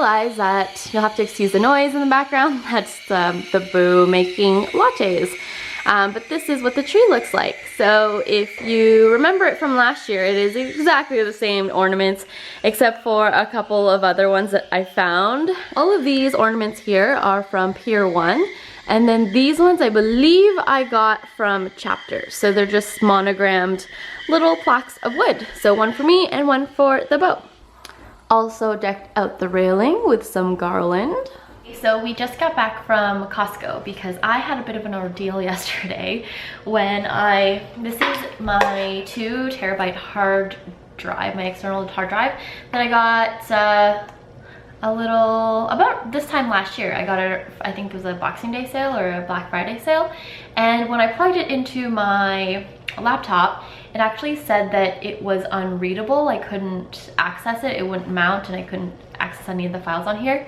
realize that you'll have to excuse the noise in the background. That's the boo making lattes. But this is what the tree looks like. So if you remember it from last year, it is exactly the same ornaments except for a couple of other ones that I found. All of these ornaments here are from Pier 1. And then these ones I believe I got from Chapters. So they're just monogrammed little plaques of wood. So one for me and one for the bow. Also decked out the railing with some garland. So we just got back from Costco because I had a bit of an ordeal yesterday when this is my 2 terabyte hard drive, my external hard drive that I got about this time last year. I got it, I think it was a Boxing Day sale or a Black Friday sale. And when I plugged it into my laptop, it actually said that it was unreadable. I couldn't access it, it wouldn't mount, and I couldn't access any of the files on here.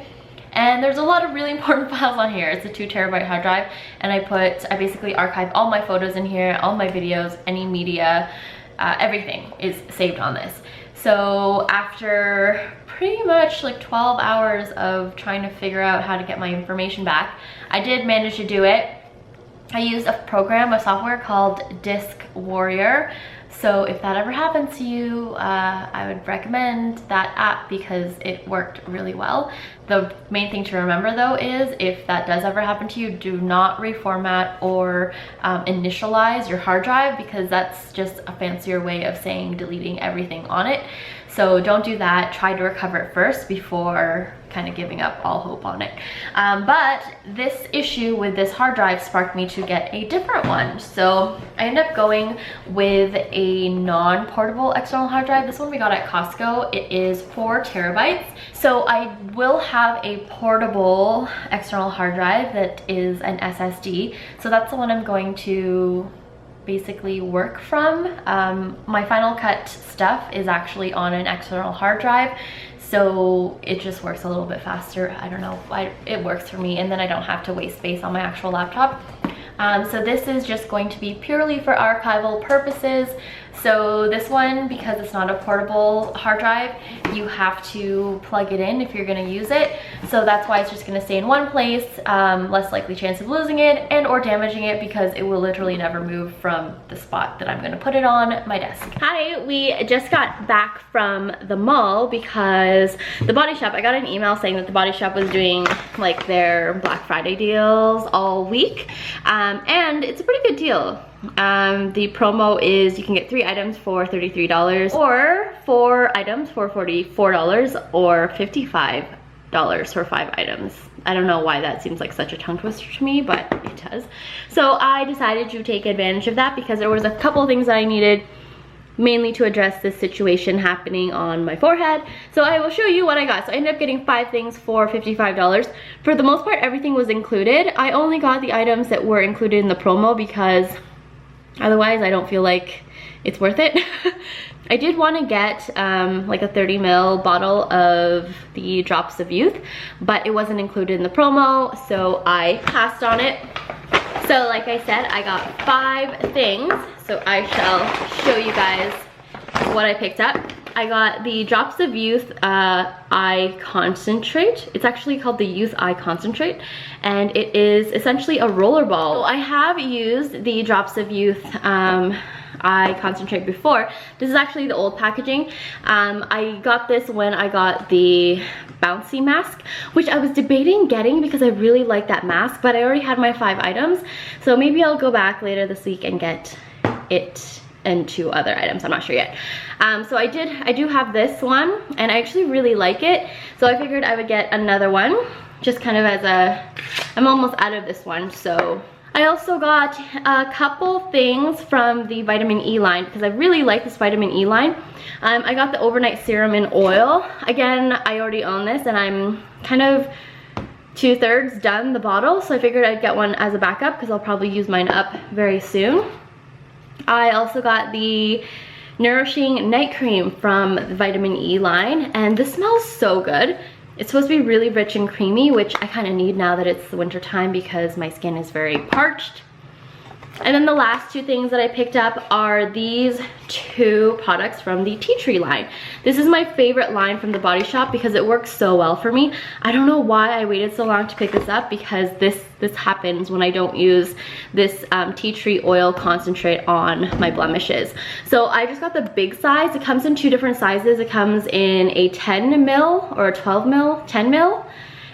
And there's a lot of really important files on here. It's a 2 terabyte hard drive, and I basically archived all my photos in here, all my videos, any media, everything is saved on this. So after pretty much like 12 hours of trying to figure out how to get my information back, I did manage to do it. I used a program, a software called Disk Warrior. So if that ever happens to you, I would recommend that app because it worked really well. The main thing to remember though is if that does ever happen to you, do not reformat or initialize your hard drive because that's just a fancier way of saying deleting everything on it. So don't do that. Try to recover it first before kind of giving up all hope on it. But this issue with this hard drive sparked me to get a different one. So I ended up going with a non-portable external hard drive. This one we got at Costco. It is 4 terabytes. So I will have a portable external hard drive that is an SSD. So that's the one I'm going to basically work from. My Final Cut stuff is actually on an external hard drive, so it just works a little bit faster. I don't know, it works for me, and then I don't have to waste space on my actual laptop. So this is just going to be purely for archival purposes. So this one, because it's not a portable hard drive, you have to plug it in if you're going to use it. So that's why it's just going to stay in one place, less likely chance of losing it and or damaging it because it will literally never move from the spot that I'm going to put it on my desk. Hi, we just got back from the mall because the Body Shop, I got an email saying that the Body Shop was doing like their Black Friday deals all week, and it's a pretty good deal. The promo is you can get 3 items for $33 or 4 items for $44 or $55 for 5 items. I don't know why that seems like such a tongue twister to me, but it does. So I decided to take advantage of that because there was a couple of things that I needed mainly to address this situation happening on my forehead. So I will show you what I got. So I ended up getting 5 things for $55. For the most part, everything was included. I only got the items that were included in the promo because otherwise I don't feel like it's worth it. I did want to get like a 30 ml bottle of the Drops of Youth, but it wasn't included in the promo, so I passed on it. So like I said, I got 5 things, so I shall show you guys what I picked up. I got the Drops of Youth Eye Concentrate. It's actually called the Youth Eye Concentrate, and it is essentially a rollerball. So I have used the Drops of Youth Eye Concentrate before. This is actually the old packaging. I got this when I got the bouncy mask, which I was debating getting because I really like that mask, but I already had my 5 items. So maybe I'll go back later this week and get it and 2 other items. I'm not sure yet. So I do have this one, and I actually really like it. So I figured I would get another one, just kind of as I'm almost out of this one. So I also got a couple things from the vitamin E line because I really like this vitamin E line. I got the overnight serum in oil. Again, I already own this and I'm kind of 2/3 done the bottle, so I figured I'd get one as a backup because I'll probably use mine up very soon. I also got the Nourishing Night Cream from the vitamin E line, and this smells so good. It's supposed to be really rich and creamy, which I kind of need now that it's the winter time because my skin is very parched. And then the last two things that I picked up are these two products from the Tea Tree line. This is my favorite line from the Body Shop because it works so well for me. I don't know why I waited so long to pick this up, because this happens when I don't use this tea tree oil concentrate on my blemishes. So I just got the big size. It comes in two different sizes. It comes in a 10 mil or a 12 mil, 10 mil,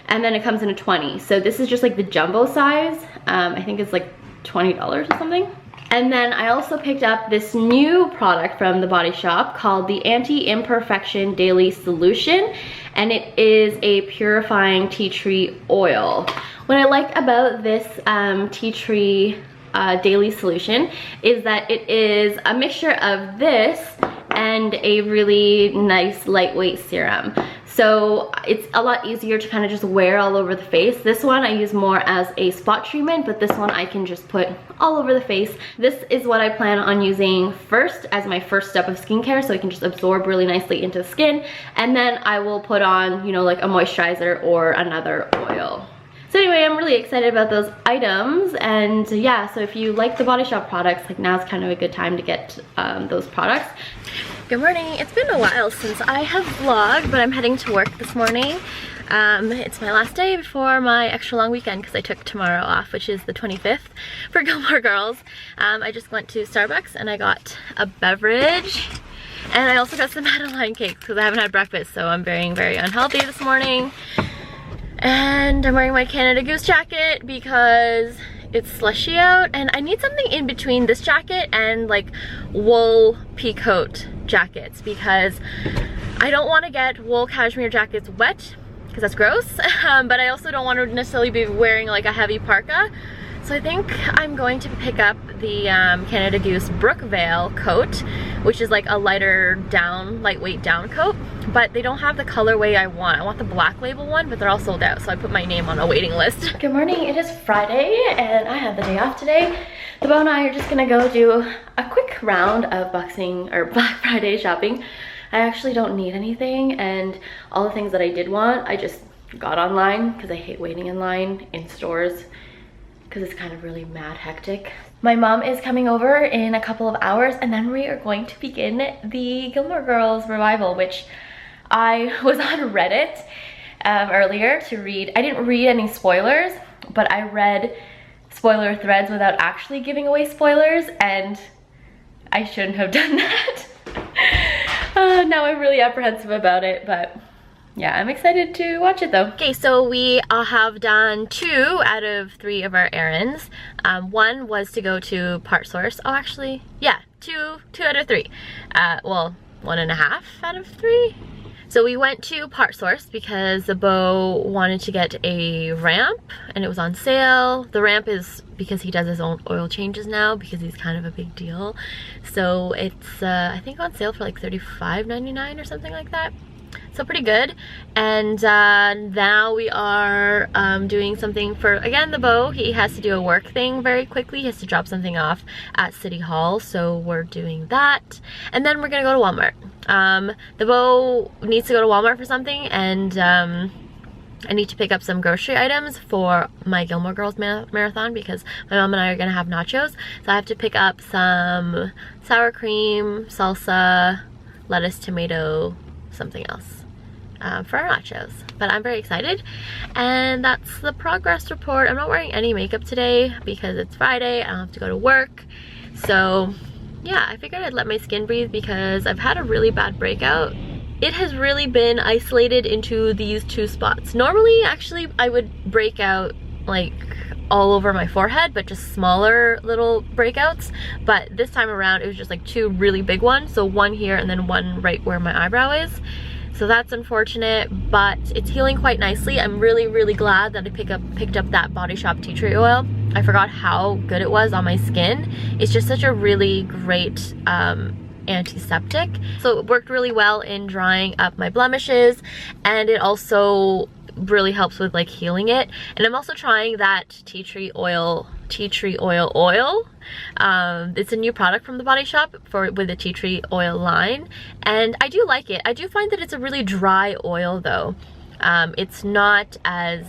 and then it comes in a 20. So this is just like the jumbo size. I think it's like $20 or something. And then I also picked up this new product from the Body Shop called the Imperfection Daily Solution, and it is a purifying tea tree oil. What I like about this tea tree daily solution is that it is a mixture of this and a really nice lightweight serum. So it's a lot easier to kind of just wear all over the face. This one I use more as a spot treatment, but this one I can just put all over the face. This is what I plan on using first as my first step of skincare, so it can just absorb really nicely into the skin. And then I will put on, you know, like a moisturizer or another oil. So anyway, I'm really excited about those items, and yeah, so if you like the Body Shop products, like now's kind of a good time to get those products. Good morning. It's been a while since I have vlogged, but I'm heading to work this morning. It's my last day before my extra long weekend because I took tomorrow off, which is the 25th for Gilmore Girls. I just went to Starbucks and I got a beverage, and I also got some Madeline cakes because I haven't had breakfast, so I'm very, very unhealthy this morning. And I'm wearing my Canada Goose jacket because it's slushy out, and I need something in between this jacket and like wool peacoat jackets, because I don't want to get wool cashmere jackets wet because that's gross, but I also don't want to necessarily be wearing like a heavy parka. So I think I'm going to pick up the Canada Goose Brookvale coat, which is like a lighter down, lightweight down coat, but they don't have the colorway I want. I want the black label one, but they're all sold out, so I put my name on a waiting list. Good morning, it is Friday and I have the day off today. The Beau and I are just gonna go do a quick round of Boxing or Black Friday shopping. I actually don't need anything, and all the things that I did want, I just got online because I hate waiting in line in stores, because it's kind of really mad hectic. My mom is coming over in a couple of hours, and then we are going to begin the Gilmore Girls revival, which I was on Reddit earlier to read. I didn't read any spoilers, but I read spoiler threads without actually giving away spoilers, and I shouldn't have done that. Now I'm really apprehensive about it, but yeah, I'm excited to watch it though. Okay, so we have done 2 out of 3 of our errands. One was to go to Part Source. Oh, actually, yeah, 2 out of 3. Well, 1.5 out of 3. So we went to Part Source because the Beau wanted to get a ramp and it was on sale. The ramp is because he does his own oil changes now because he's kind of a big deal. So it's I think on sale for like $35.99 or something like that. So pretty good. And now we are doing something for, again, the Beau. He has to do a work thing very quickly. He has to drop something off at City Hall, so we're doing that. And then we're gonna go to Walmart. The Beau needs to go to Walmart for something, and I need to pick up some grocery items for my Gilmore Girls marathon because my mom and I are gonna have nachos. So I have to pick up some sour cream, salsa, lettuce, tomato, something else for our nachos. But I'm very excited, and that's the progress report. I'm not wearing any makeup today because it's Friday. I don't have to go to work, so yeah, I figured I'd let my skin breathe because I've had a really bad breakout. It has really been isolated into these 2 spots. Normally, actually, I would break out like all over my forehead, but just smaller little breakouts. But this time around, it was just like 2 really big ones. So one here and then one right where my eyebrow is. So that's unfortunate, but it's healing quite nicely. I'm really, really glad that I picked up that Body Shop tea tree oil. I forgot how good it was on my skin. It's just such a really great antiseptic. So it worked really well in drying up my blemishes, and it also really helps with like healing it. And I'm also trying that tea tree oil. It's a new product from the Body Shop with the tea tree oil line, and I do like it. I do find that it's a really dry oil though. It's not as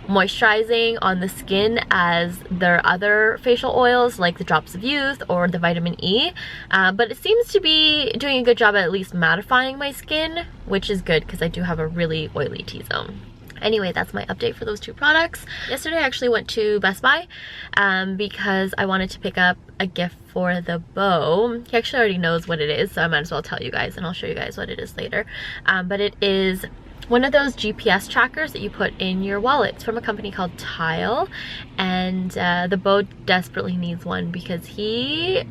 moisturizing on the skin as their other facial oils like the Drops of Youth or the Vitamin E, but it seems to be doing a good job at least mattifying my skin, which is good because I do have a really oily T-zone. Anyway, that's my update for those two products. Yesterday I actually went to Best Buy because I wanted to pick up a gift for the beau. He actually already knows what it is, so I might as well tell you guys, and I'll show you guys what it is later. But it is one of those GPS trackers that you put in your wallet. It's from a company called Tile, and the beau desperately needs one because he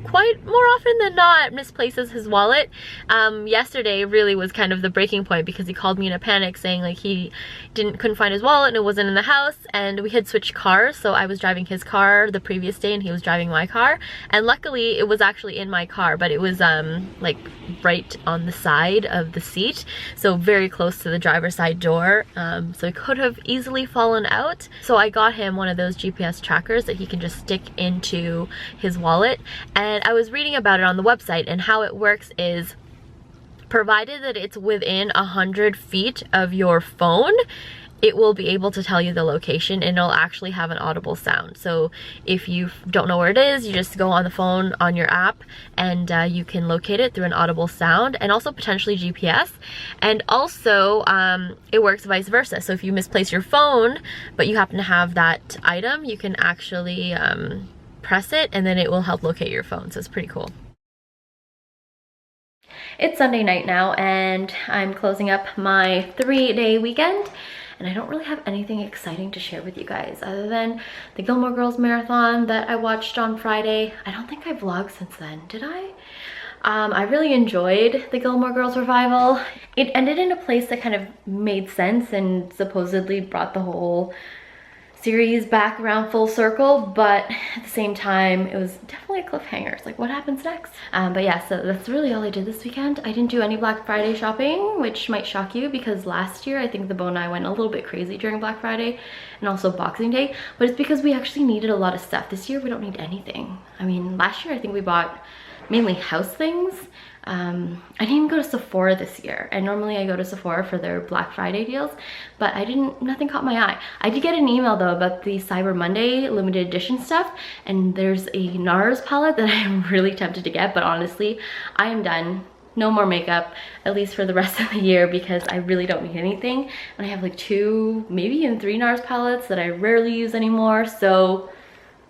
quite more often than not misplaces his wallet. Yesterday really was kind of the breaking point because he called me in a panic saying like he couldn't find his wallet and it wasn't in the house, and we had switched cars, so I was driving his car the previous day and he was driving my car, and luckily it was actually in my car, but it was like right on the side of the seat, so very close to the driver's side door, so it could have easily fallen out. So I got him one of those GPS trackers that he can just stick into his wallet, and I was reading about it on the website, and how it works is provided that it's within 100 feet of your phone, it will be able to tell you the location, and it'll actually have an audible sound. So if you don't know where it is, you just go on the phone on your app and you can locate it through an audible sound, and also potentially GPS. And also it works vice versa. So if you misplace your phone but you happen to have that item, you can actually press it and then it will help locate your phone. So it's pretty cool. It's Sunday night now and I'm closing up my 3-day weekend, and I don't really have anything exciting to share with you guys other than the Gilmore Girls marathon that I watched on Friday. I don't think I vlogged since then, did I? I really enjoyed the Gilmore Girls revival. It ended in a place that kind of made sense and supposedly brought the whole series back around full circle, but at the same time it was definitely a cliffhanger. It's like, what happens next? But yeah, so that's really all I did this weekend. I didn't do any Black Friday shopping, which might shock you because last year I think the beau and I went a little bit crazy during Black Friday and also Boxing Day, but it's because we actually needed a lot of stuff. This year we don't need anything. I mean, last year I think we bought mainly house things. I didn't even go to Sephora this year, and normally I go to Sephora for their Black Friday deals, but nothing caught my eye. I did get an email though about the Cyber Monday limited edition stuff, and there's a NARS palette that I am really tempted to get, but honestly, I am done. No more makeup, at least for the rest of the year, because I really don't need anything. And I have like 2, maybe even 3 NARS palettes that I rarely use anymore, so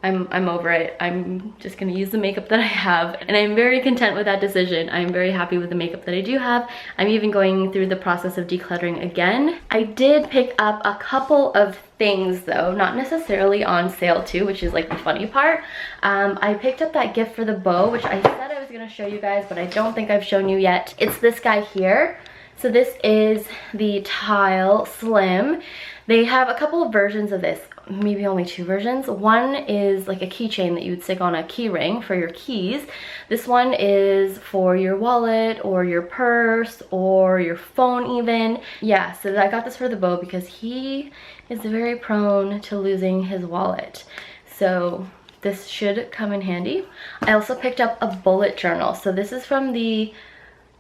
I'm over it. I'm just gonna use the makeup that I have, and I'm very content with that decision. I'm very happy with the makeup that I do have. I'm even going through the process of decluttering again. I did pick up a couple of things though, not necessarily on sale too, which is like the funny part. I picked up that gift for the beau, which I said I was gonna show you guys, but I don't think I've shown you yet. It's this guy here. So this is the Tile Slim. They have a couple of versions of this, maybe only 2 versions. One is like a keychain that you would stick on a key ring for your keys. This one is for your wallet or your purse or your phone even. Yeah, so I got this for the beau because he is very prone to losing his wallet. So this should come in handy. I also picked up a bullet journal. So this is from the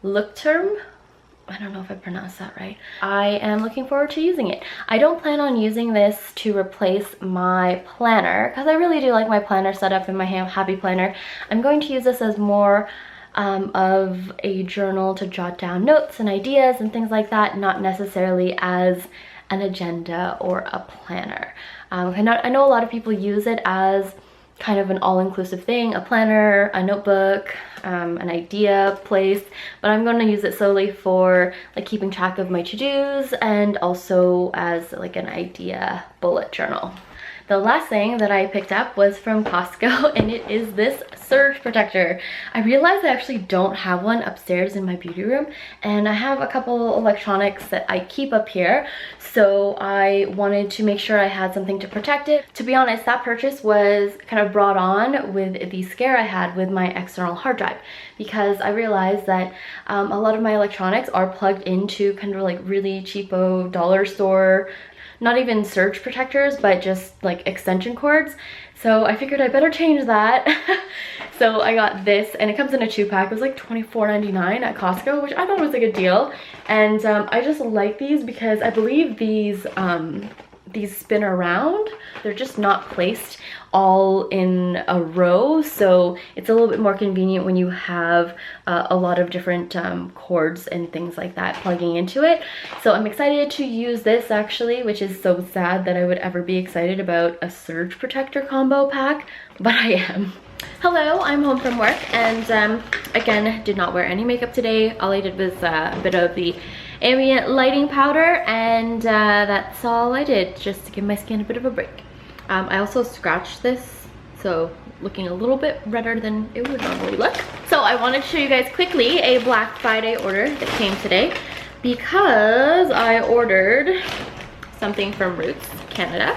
Look Term. I don't know if I pronounced that right. I am looking forward to using it. I don't plan on using this to replace my planner because I really do like my planner setup in my Happy Planner. I'm going to use this as more of a journal to jot down notes and ideas and things like that, not necessarily as an agenda or a planner. I know a lot of people use it as kind of an all-inclusive thing, a planner, a notebook, an idea place, but I'm going to use it solely for like keeping track of my to-dos and also as like an idea bullet journal. The last thing that I picked up was from Costco, and it is this surge protector. I realized I actually don't have one upstairs in my beauty room, and I have a couple electronics that I keep up here, so I wanted to make sure I had something to protect it. To be honest, that purchase was kind of brought on with the scare I had with my external hard drive, because I realized that a lot of my electronics are plugged into kind of like really cheapo dollar store not even surge protectors, but just like extension cords. So I figured I better change that. So I got this, and it comes in a 2-pack. It was like $24.99 at Costco, which I thought was a good deal. And I just like these because I believe these spin around. They're just not placed all in a row, so it's a little bit more convenient when you have a lot of different cords and things like that plugging into it. So I'm excited to use this actually, which is so sad that I would ever be excited about a surge protector combo pack, but I am. Hello, I'm home from work, and again, did not wear any makeup today. All I did was a bit of the ambient lighting powder, and that's all I did, just to give my skin a bit of a break. I also scratched this, so looking a little bit redder than it would normally look. So I wanted to show you guys quickly a Black Friday order that came today, because I ordered something from Roots Canada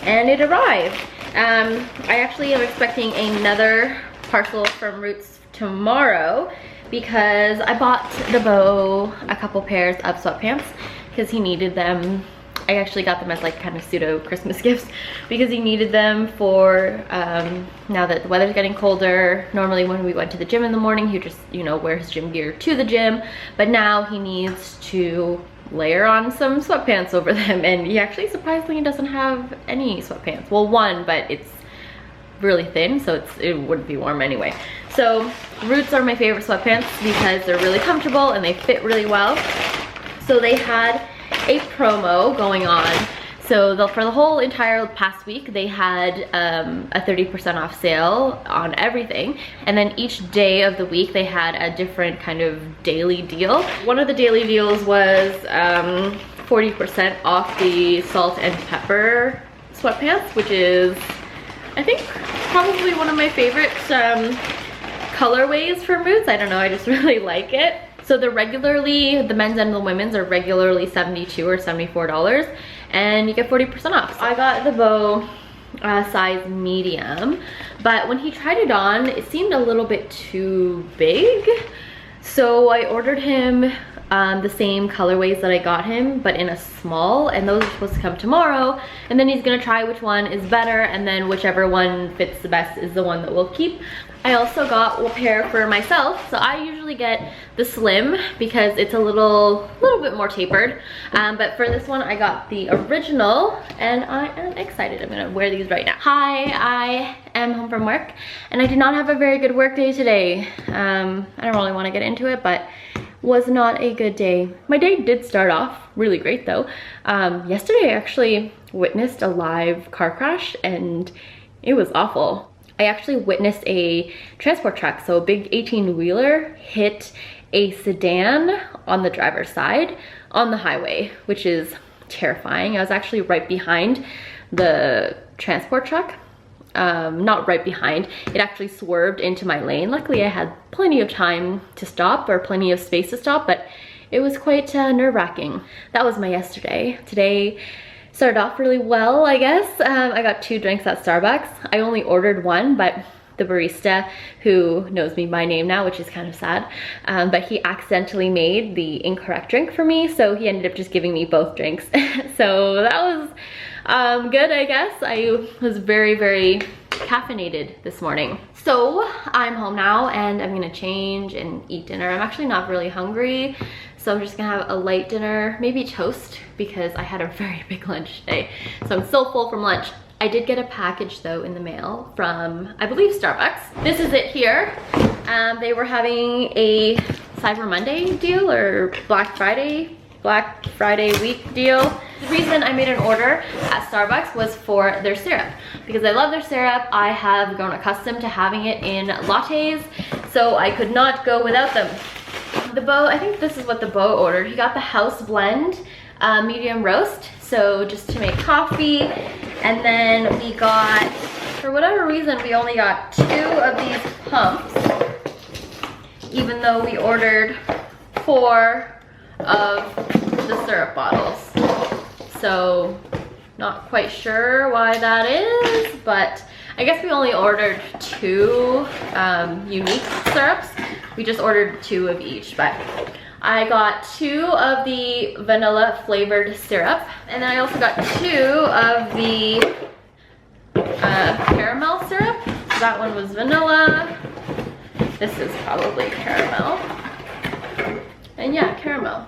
and it arrived. I actually am expecting another parcel from Roots tomorrow, because I bought the beau a couple pairs of sweatpants because he needed them. I actually got them as like kind of pseudo Christmas gifts because he needed them for now that the weather's getting colder. Normally when we went to the gym in the morning, he would just, you know, wear his gym gear to the gym, but now he needs to layer on some sweatpants over them, and he actually surprisingly doesn't have any sweatpants. Well, one, but it's really thin, so it wouldn't be warm anyway. So Roots are my favorite sweatpants because they're really comfortable and they fit really well. So they had a promo going on. So for the whole entire past week, they had a 30% off sale on everything. And then each day of the week, they had a different kind of daily deal. One of the daily deals was 40% off the salt and pepper sweatpants, which is, I think, probably one of my favorite colorways from Roots. I don't know, I just really like it. So the men's and the women's are regularly $72 or $74, and you get 40% off. So I got the beau size medium, but when he tried it on, it seemed a little bit too big. So I ordered him the same colorways that I got him, but in a small, and those are supposed to come tomorrow, and then he's gonna try which one is better, and then whichever one fits the best is the one that we'll keep. I also got a pair for myself. So I usually get the slim because it's a little bit more tapered, but for this one I got the original, and I am excited. I'm gonna wear these right now. Hi, I am home from work, and I did not have a very good work day today. I don't really want to get into it, but was not a good day. My day did start off really great though. Yesterday I actually witnessed a live car crash, and it was awful. I actually witnessed a transport truck, so a big 18-wheeler hit a sedan on the driver's side on the highway, which is terrifying. I was actually right behind the transport truck. Not right behind, it actually swerved into my lane. Luckily I had plenty of time to stop, or plenty of space to stop, but it was quite nerve-wracking. That was my yesterday. Today started off really well, I guess. I got 2 drinks at Starbucks. I only ordered one, but the barista, who knows me by name now, which is kind of sad, but he accidentally made the incorrect drink for me, so he ended up just giving me both drinks. So that was good, I guess. I was very, very caffeinated this morning. So I'm home now, and I'm gonna change and eat dinner. I'm actually not really hungry, so I'm just gonna have a light dinner, maybe toast, because I had a very big lunch today. So I'm still full from lunch. I did get a package though in the mail from, I believe, Starbucks. This is it here. They were having a Cyber Monday deal, or Black Friday week deal. The reason I made an order at Starbucks was for their syrup, because I love their syrup. I have grown accustomed to having it in lattes, so I could not go without them. The beau, I think this is what the beau ordered. He got the house blend medium roast, so just to make coffee. And then we got, for whatever reason, we only got 2 of these pumps, even though we ordered 4 of the syrup bottles. So not quite sure why that is, but I guess we only ordered 2 unique syrups. We just ordered 2 of each, but I got 2 of the vanilla flavored syrup, and then I also got 2 of the caramel syrup. So that one was vanilla. This is probably caramel. And yeah, caramel.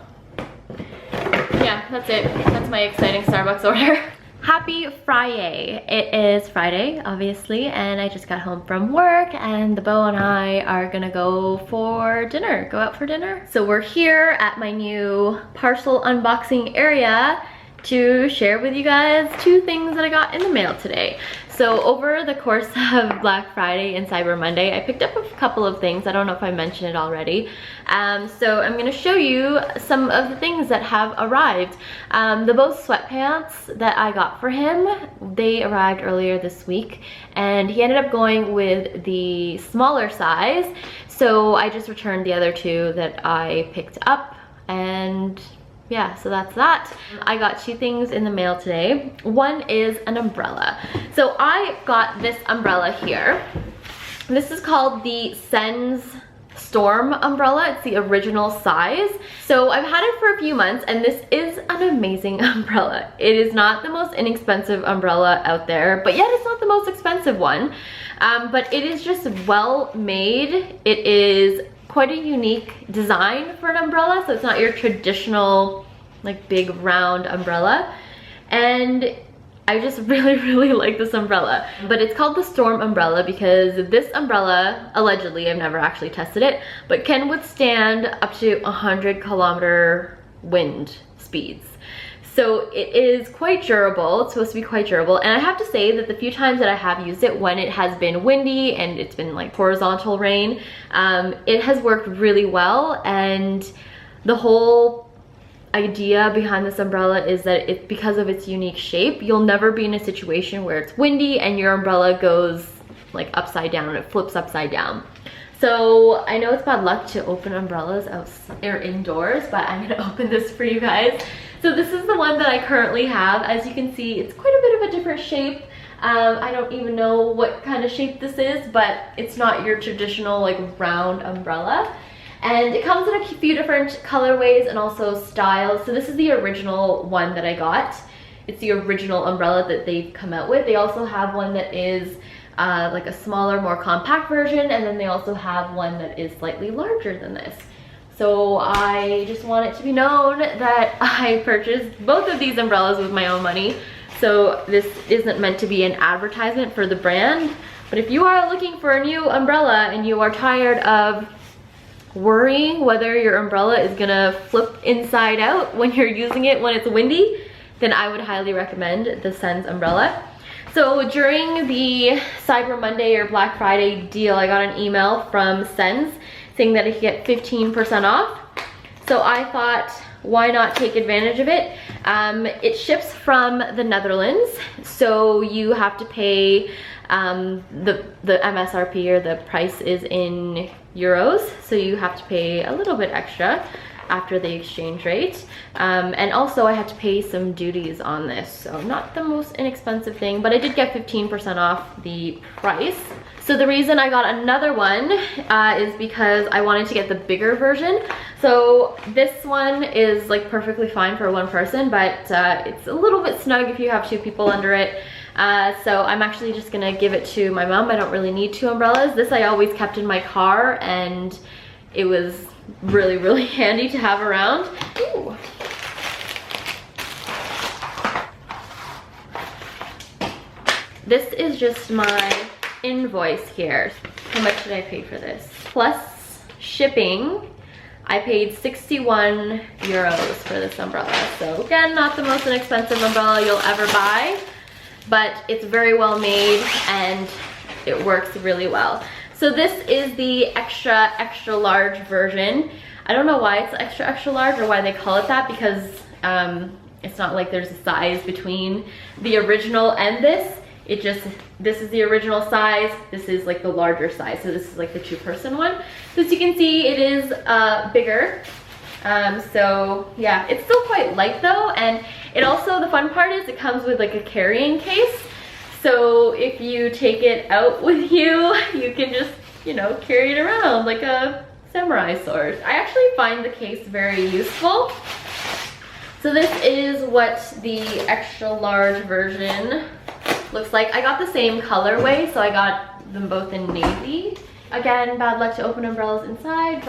Yeah, that's it. That's my exciting Starbucks order. Happy Friday. It is Friday, obviously, and I just got home from work, and the beau and I are gonna go for dinner, go out for dinner. So we're here at my new parcel unboxing area to share with you guys 2 things that I got in the mail today. So over the course of Black Friday and Cyber Monday, I picked up a couple of things. I don't know if I mentioned it already. So I'm gonna show you some of the things that have arrived. The both sweatpants that I got for him, they arrived earlier this week, and he ended up going with the smaller size. So I just returned the other 2 that I picked up, and yeah, so that's that. I got 2 things in the mail today. One is an umbrella. So I got this umbrella here. This is called the Senz Storm umbrella. It's the original size. So I've had it for a few months, and this is an amazing umbrella. It is not the most inexpensive umbrella out there, but yet it's not the most expensive one. But it is just well made. It is quite a unique design for an umbrella, so it's not your traditional like big round umbrella, and I just really like this umbrella. But it's called the Storm umbrella because this umbrella, allegedly, I've never actually tested it, but can withstand up to 100-kilometer wind speeds. So it is quite durable. It's supposed to be quite durable, and I have to say that the few times that I have used it when it has been windy and it's been like horizontal rain, it has worked really well. And the whole idea behind this umbrella is that it's because of its unique shape, you'll never be in a situation where it's windy and your umbrella goes like upside down, it flips upside down. So I know it's bad luck to open umbrellas out or indoors, but I'm gonna open this for you guys. So this is the one that I currently have. As you can see, it's quite a bit of a different shape. I don't even know what kind of shape this is, but it's not your traditional like round umbrella. And it comes in a few different colorways and also styles. So this is the original one that I got. It's the original umbrella that they've come out with. They also have one that is like a smaller, more compact version, and then they also have one that is slightly larger than this. So I just want it to be known that I purchased both of these umbrellas with my own money. So this isn't meant to be an advertisement for the brand, but if you are looking for a new umbrella and you are tired of worrying whether your umbrella is gonna flip inside out when you're using it when it's windy, then I would highly recommend the Senz umbrella. So during the Cyber Monday or Black Friday deal, I got an email from Senz saying that I could get 15% off. So I thought, why not take advantage of it? It ships from the Netherlands, so you have to pay the MSRP, or the price, is in euros, so you have to pay a little bit extra after the exchange rate. And also I had to pay some duties on this, so not the most inexpensive thing, but I did get 15% off the price. So the reason I got another one is because I wanted to get the bigger version. So this one is like perfectly fine for one person, but it's a little bit snug if you have 2 people under it. So I'm actually just gonna give it to my mom. I don't really need 2 umbrellas. This I always kept in my car, and it was really handy to have around. Ooh. This is just my invoice here. How much did I pay for this? Plus shipping, I paid 61 euros for this umbrella. So again, not the most inexpensive umbrella you'll ever buy, but it's very well made and it works really well. So this is the extra large version. I don't know why it's extra large or why they call it that, because it's not like there's a size between the original and this. It just, this is the original size, this is like the larger size, so this is like the 2-person one. So as you can see, it is bigger. So yeah, it's still quite light though, and it also, the fun part is it comes with like a carrying case. So if you take it out with you, you can just, you know, carry it around like a samurai sword. I actually find the case very useful. So this is what the extra large version looks like. I got the same colorway, so I got them both in navy. Again, bad luck to open umbrellas inside,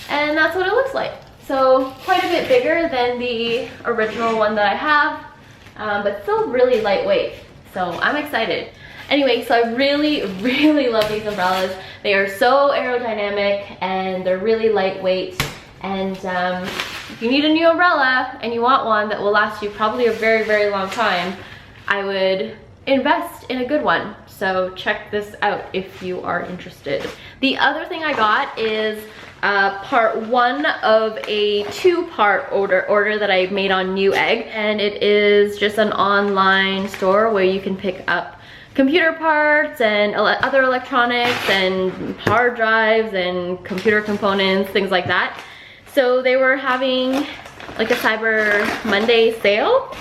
and that's what it looks like. So quite a bit bigger than the original one that I have, but still really lightweight. So I'm excited. Anyway, so I really, really love these umbrellas. They are so aerodynamic and they're really lightweight. And if you need a new umbrella and you want one that will last you probably a very, very long time, I would invest in a good one. So check this out if you are interested. The other thing I got is part one of a two-part order that I made on Newegg, and it is just an online store where you can pick up computer parts and other electronics and hard drives and computer components, things like that. So they were having like a Cyber Monday sale,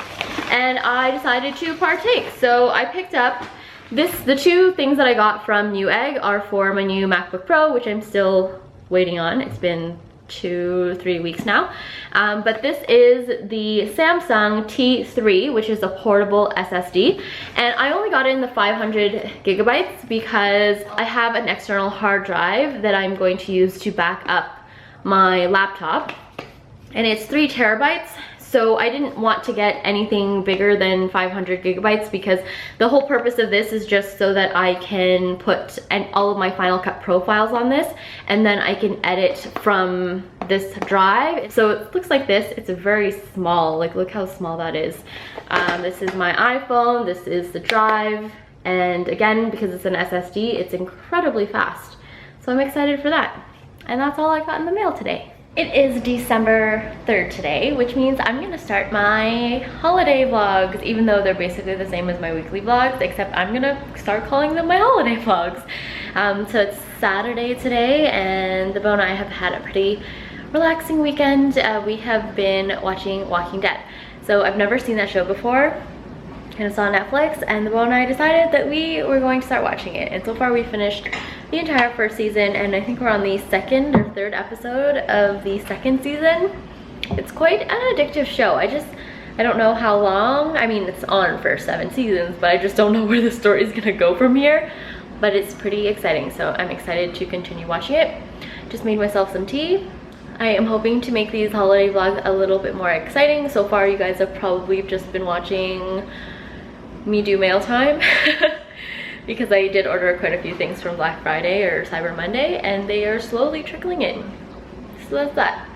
and I decided to partake. So I picked up the two things that I got from Newegg are for my new MacBook Pro, which I'm still waiting on. It's been 2-3 weeks now. But this is the Samsung T3, which is a portable SSD. And I only got it in the 500 gigabytes because I have an external hard drive that I'm going to use to back up my laptop. And it's 3 terabytes. So I didn't want to get anything bigger than 500 gigabytes because the whole purpose of this is just so that I can put all of my Final Cut Pro files on this, and then I can edit from this drive. So it looks like this. It's a very small, like look how small that is. This is my iPhone, this is the drive, and again, because it's an SSD, it's incredibly fast. So I'm excited for that. And that's all I got in the mail today. It is December 3rd today, which means I'm gonna start my holiday vlogs, even though they're basically the same as my weekly vlogs, except I'm gonna start calling them my holiday vlogs. So it's Saturday today, and the Beau and I have had a pretty relaxing weekend. We have been watching Walking Dead. So I've never seen that show before, and it's on Netflix, and the Beau and I decided that we were going to start watching it. And so far we finished the entire first season, and I think we're on the 2nd or 3rd episode of the 2nd season. It's quite an addictive show. I don't know how long. I mean, it's on for 7 seasons, but I just don't know where the story is gonna go from here. But it's pretty exciting, so I'm excited to continue watching it. Just made myself some tea. I am hoping to make these holiday vlogs a little bit more exciting. So far, you guys have probably just been watching me do mail time. Because I did order quite a few things from Black Friday or Cyber Monday, and they are slowly trickling in. So that's that.